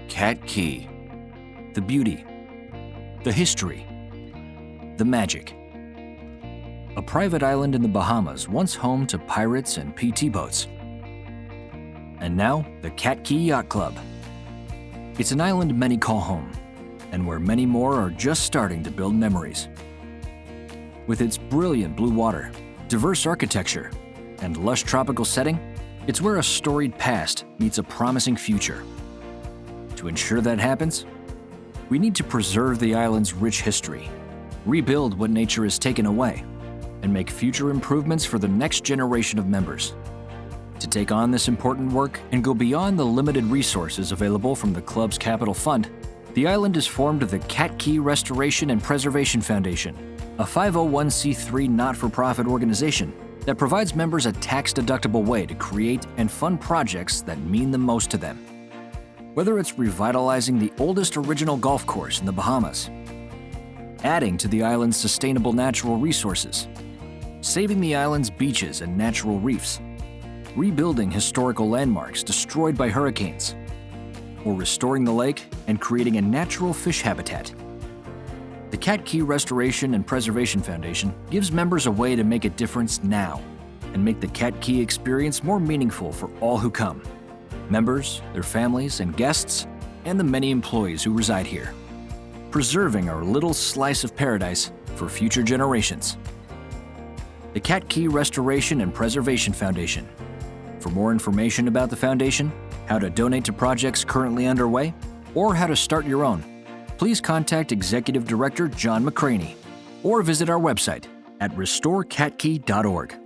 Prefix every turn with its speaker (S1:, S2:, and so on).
S1: Cat Cay. The beauty, the history, the magic. A private island in the Bahamas, once home to pirates and PT boats. And now, the Cat Cay Yacht Club. It's an island many call home, and where many more are just starting to build memories. With its brilliant blue water, diverse architecture, and lush tropical setting, it's where a storied past meets a promising future. To ensure that happens, we need to preserve the island's rich history, rebuild what nature has taken away, and make future improvements for the next generation of members. To take on this important work and go beyond the limited resources available from the club's capital fund, the island has formed the Cat Cay Restoration and Preservation Foundation, a 501c3 not-for-profit organization that provides members a tax-deductible way to create and fund projects that mean the most to them. Whether it's revitalizing the oldest original golf course in the Bahamas, adding to the island's sustainable natural resources, saving the island's beaches and natural reefs, rebuilding historical landmarks destroyed by hurricanes, or restoring the lake and creating a natural fish habitat. The Cat Cay Restoration and Preservation Foundation gives members a way to make a difference now and make the Cat Cay experience more meaningful for all who come, members, their families and guests, and the many employees who reside here, preserving our little slice of paradise for future generations. The Cat Cay Restoration and Preservation Foundation. For more information about the foundation, how to donate to projects currently underway, or how to start your own, please contact Executive Director John McCraney or visit our website at restorecatcay.org.